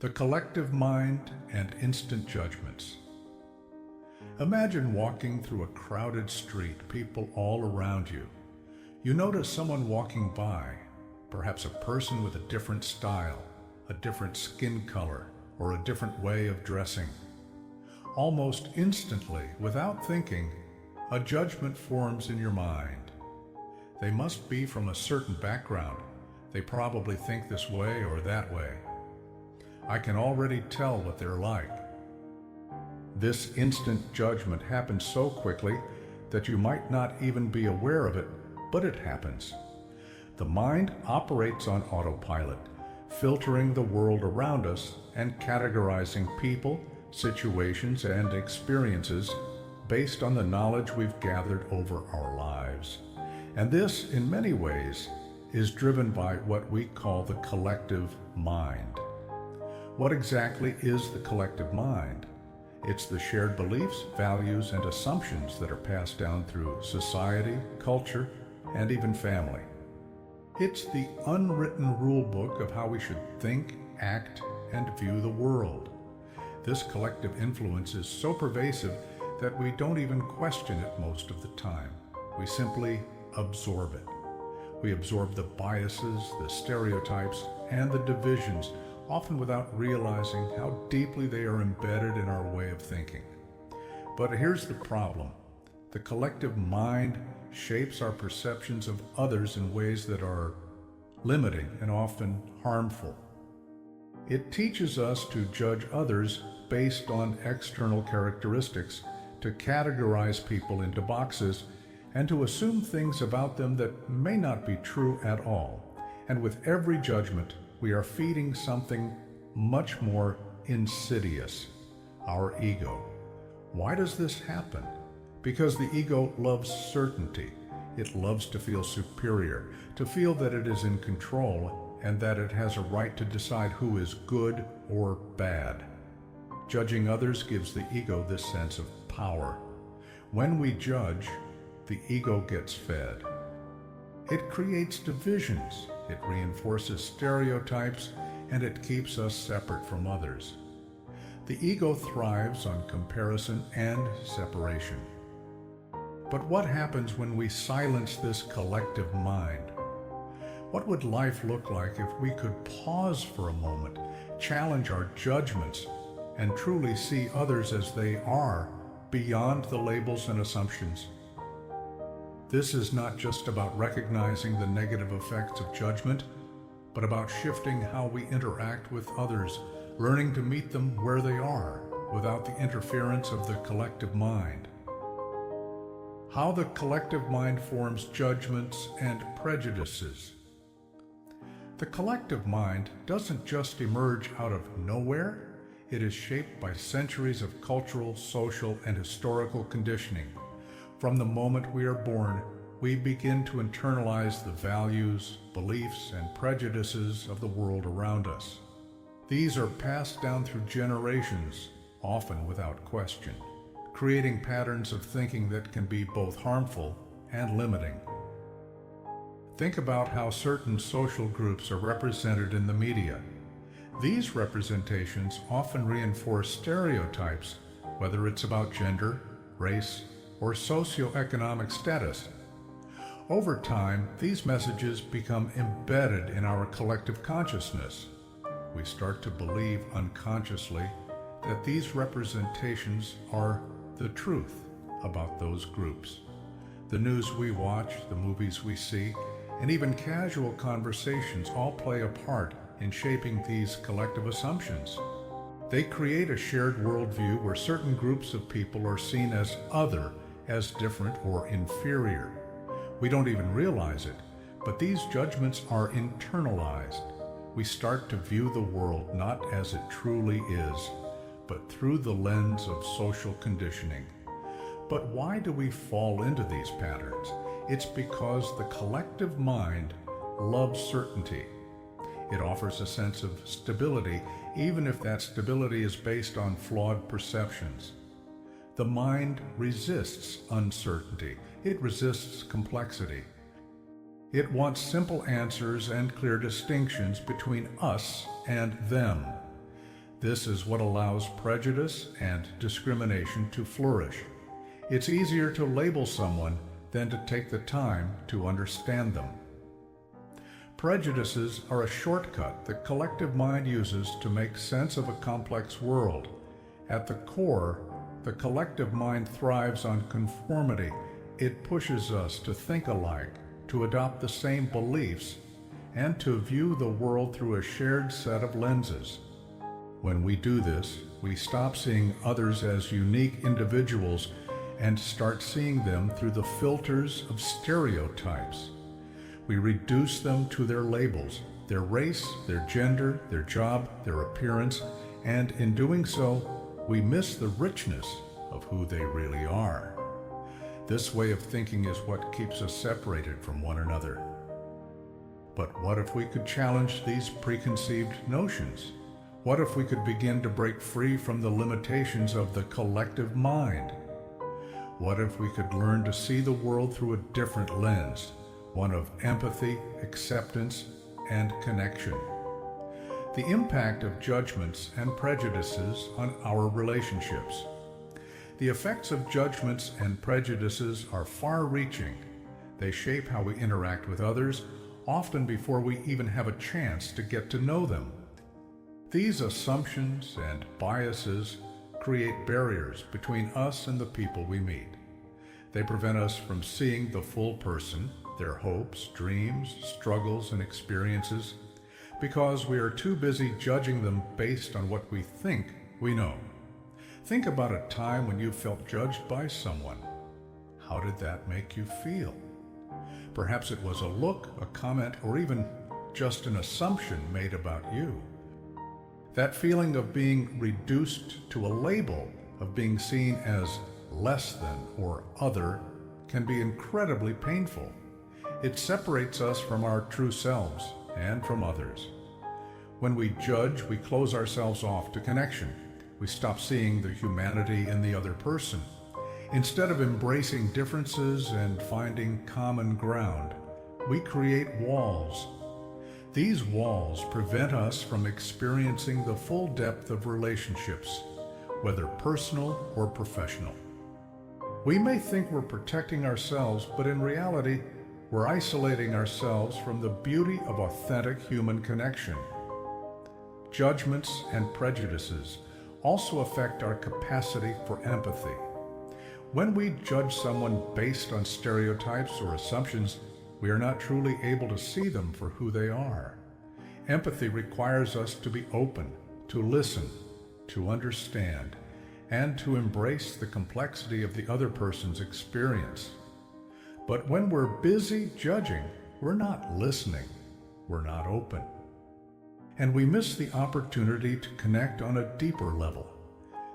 The collective mind and instant judgments. Imagine walking through a crowded street, people all around you. You notice someone walking by, perhaps a person with a different style, a different skin color, or a different way of dressing. Almost instantly, without thinking, a judgment forms in your mind. They must be from a certain background. They probably think this way or that way. I can already tell what they're like. This instant judgment happens so quickly that you might not even be aware of it, but it happens. The mind operates on autopilot, filtering the world around us and categorizing people, situations, and experiences based on the knowledge we've gathered over our lives. And this, in many ways, is driven by what we call the collective mind. What exactly is the collective mind? It's the shared beliefs, values, and assumptions that are passed down through society, culture, and even family. It's the unwritten rule book of how we should think, act, and view the world. This collective influence is so pervasive that we don't even question it most of the time. We simply absorb it. We absorb the biases, the stereotypes, and the divisions, often without realizing how deeply they are embedded in our way of thinking. But here's the problem. The collective mind shapes our perceptions of others in ways that are limiting and often harmful. It teaches us to judge others based on external characteristics, to categorize people into boxes, and to assume things about them that may not be true at all. And with every judgment, we are feeding something much more insidious, our ego. Why does this happen? Because the ego loves certainty. It loves to feel superior, to feel that it is in control and that it has a right to decide who is good or bad. Judging others gives the ego this sense of power. When we judge, the ego gets fed. It creates divisions. It reinforces stereotypes, and it keeps us separate from others. The ego thrives on comparison and separation. But what happens when we silence this collective mind? What would life look like if we could pause for a moment, challenge our judgments, and truly see others as they are, beyond the labels and assumptions? This is not just about recognizing the negative effects of judgment, but about shifting how we interact with others, learning to meet them where they are, without the interference of the collective mind. How the collective mind forms judgments and prejudices. The collective mind doesn't just emerge out of nowhere. It is shaped by centuries of cultural, social, and historical conditioning. From the moment we are born, we begin to internalize the values, beliefs, and prejudices of the world around us. These are passed down through generations, often without question, creating patterns of thinking that can be both harmful and limiting. Think about how certain social groups are represented in the media. These representations often reinforce stereotypes, whether it's about gender, race, or socioeconomic status. Over time, these messages become embedded in our collective consciousness. We start to believe unconsciously that these representations are the truth about those groups. The news we watch, the movies we see, and even casual conversations all play a part in shaping these collective assumptions. They create a shared worldview where certain groups of people are seen as other, as different or inferior. We don't even realize it, but these judgments are internalized. We start to view the world not as it truly is, but through the lens of social conditioning. But why do we fall into these patterns? It's because the collective mind loves certainty. It offers a sense of stability, even if that stability is based on flawed perceptions. The mind resists uncertainty. It resists complexity. It wants simple answers and clear distinctions between us and them. This is what allows prejudice and discrimination to flourish. It's easier to label someone than to take the time to understand them. Prejudices are a shortcut the collective mind uses to make sense of a complex world. At the core, the collective mind thrives on conformity. It pushes us to think alike, to adopt the same beliefs, and to view the world through a shared set of lenses. When we do this, we stop seeing others as unique individuals and start seeing them through the filters of stereotypes. We reduce them to their labels, their race, their gender, their job, their appearance, and in doing so, we miss the richness of who they really are. This way of thinking is what keeps us separated from one another. But what if we could challenge these preconceived notions? What if we could begin to break free from the limitations of the collective mind? What if we could learn to see the world through a different lens, one of empathy, acceptance, and connection? The impact of judgments and prejudices on our relationships. The effects of judgments and prejudices are far-reaching. They shape how we interact with others, often before we even have a chance to get to know them. These assumptions and biases create barriers between us and the people we meet. They prevent us from seeing the full person, their hopes, dreams, struggles, and experiences, because we are too busy judging them based on what we think we know. Think about a time when you felt judged by someone. How did that make you feel? Perhaps it was a look, a comment, or even just an assumption made about you. That feeling of being reduced to a label, of being seen as less than or other, can be incredibly painful. It separates us from our true selves and from others. When we judge, we close ourselves off to connection. We stop seeing the humanity in the other person. Instead of embracing differences and finding common ground, we create walls. These walls prevent us from experiencing the full depth of relationships, whether personal or professional. We may think we're protecting ourselves, but in reality, we're isolating ourselves from the beauty of authentic human connection. Judgments and prejudices also affect our capacity for empathy. When we judge someone based on stereotypes or assumptions, we are not truly able to see them for who they are. Empathy requires us to be open, to listen, to understand, and to embrace the complexity of the other person's experience. But when we're busy judging, we're not listening, we're not open. And we miss the opportunity to connect on a deeper level.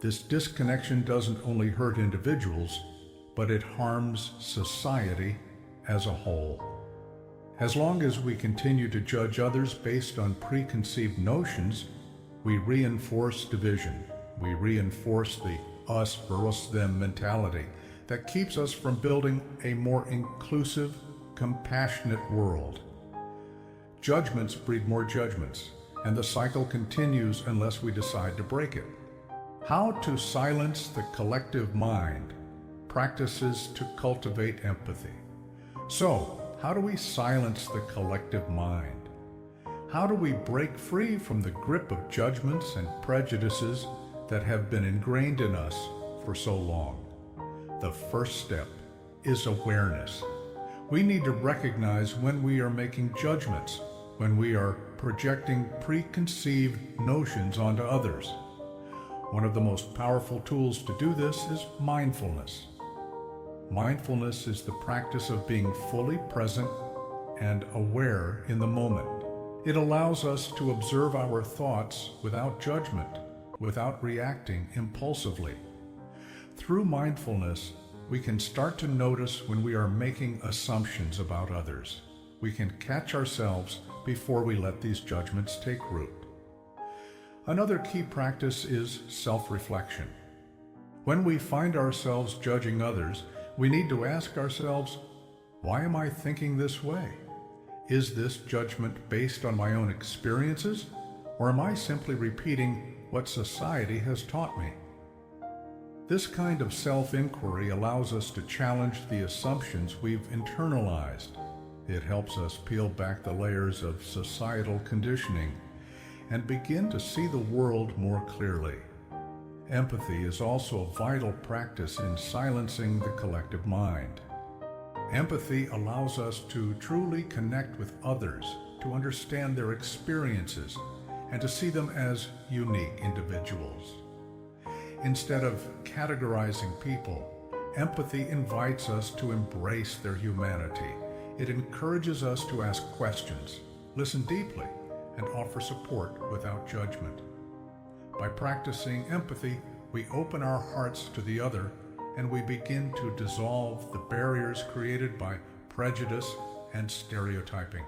This disconnection doesn't only hurt individuals, but it harms society as a whole. As long as we continue to judge others based on preconceived notions, we reinforce division. We reinforce the us versus them mentality that keeps us from building a more inclusive, compassionate world. Judgments breed more judgments, and the cycle continues unless we decide to break it. How to silence the collective mind. Practices to cultivate empathy. So, how do we silence the collective mind? How do we break free from the grip of judgments and prejudices that have been ingrained in us for so long? The first step is awareness. We need to recognize when we are making judgments, when we are projecting preconceived notions onto others. One of the most powerful tools to do this is mindfulness. Mindfulness is the practice of being fully present and aware in the moment. It allows us to observe our thoughts without judgment, without reacting impulsively. Through mindfulness, we can start to notice when we are making assumptions about others. We can catch ourselves before we let these judgments take root. Another key practice is self-reflection. When we find ourselves judging others, we need to ask ourselves, why am I thinking this way? Is this judgment based on my own experiences, or am I simply repeating what society has taught me? This kind of self-inquiry allows us to challenge the assumptions we've internalized. It helps us peel back the layers of societal conditioning and begin to see the world more clearly. Empathy is also a vital practice in silencing the collective mind. Empathy allows us to truly connect with others, to understand their experiences, and to see them as unique individuals. Instead of categorizing people, empathy invites us to embrace their humanity. It encourages us to ask questions, listen deeply, and offer support without judgment. By practicing empathy, we open our hearts to the other, and we begin to dissolve the barriers created by prejudice and stereotyping.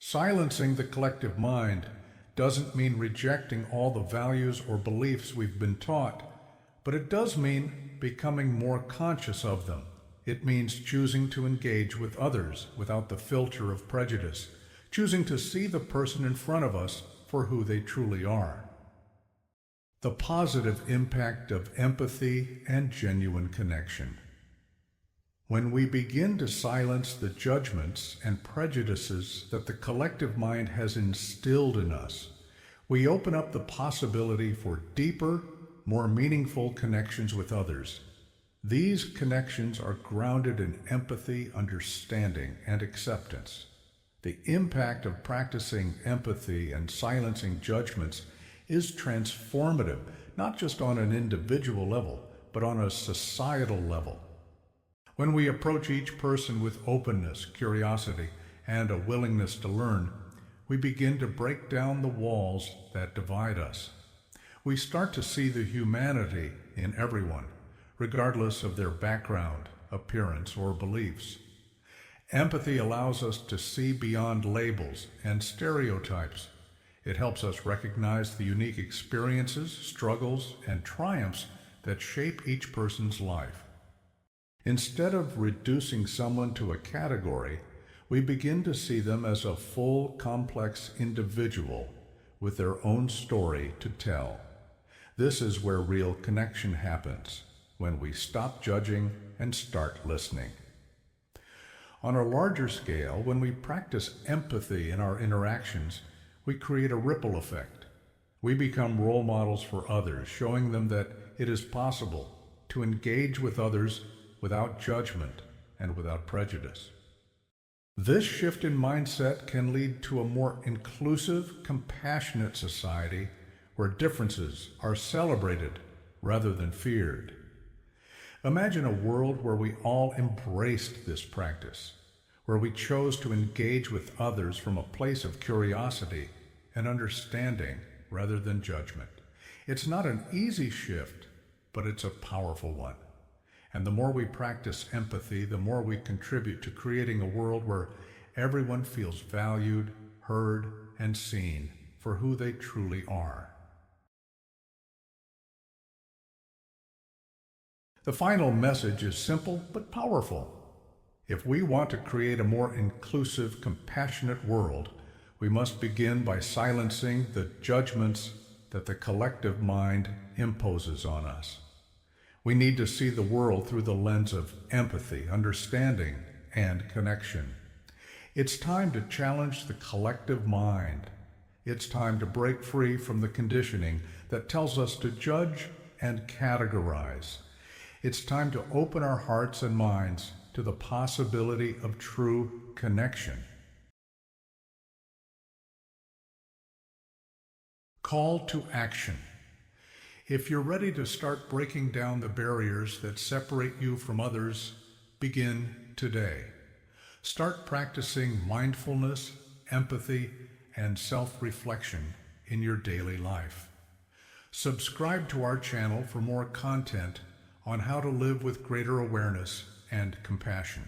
Silencing the collective mind doesn't mean rejecting all the values or beliefs we've been taught, but it does mean becoming more conscious of them. It means choosing to engage with others without the filter of prejudice, choosing to see the person in front of us for who they truly are. The positive impact of empathy and genuine connection. When we begin to silence the judgments and prejudices that the collective mind has instilled in us, we open up the possibility for deeper, more meaningful connections with others. These connections are grounded in empathy, understanding, and acceptance. The impact of practicing empathy and silencing judgments is transformative, not just on an individual level, but on a societal level. When we approach each person with openness, curiosity, and a willingness to learn, we begin to break down the walls that divide us. We start to see the humanity in everyone, regardless of their background, appearance, or beliefs. Empathy allows us to see beyond labels and stereotypes. It helps us recognize the unique experiences, struggles, and triumphs that shape each person's life. Instead of reducing someone to a category, we begin to see them as a full, complex individual with their own story to tell. This is where real connection happens, when we stop judging and start listening. On a larger scale, when we practice empathy in our interactions, we create a ripple effect. We become role models for others, showing them that it is possible to engage with others without judgment and without prejudice. This shift in mindset can lead to a more inclusive, compassionate society where differences are celebrated rather than feared. Imagine a world where we all embraced this practice, where we chose to engage with others from a place of curiosity and understanding rather than judgment. It's not an easy shift, but it's a powerful one. And the more we practice empathy, the more we contribute to creating a world where everyone feels valued, heard, and seen for who they truly are. The final message is simple but powerful. If we want to create a more inclusive, compassionate world, we must begin by silencing the judgments that the collective mind imposes on us. We need to see the world through the lens of empathy, understanding, and connection. It's time to challenge the collective mind. It's time to break free from the conditioning that tells us to judge and categorize. It's time to open our hearts and minds to the possibility of true connection. Call to action. If you're ready to start breaking down the barriers that separate you from others, begin today. Start practicing mindfulness, empathy, and self-reflection in your daily life. Subscribe to our channel for more content on how to live with greater awareness and compassion.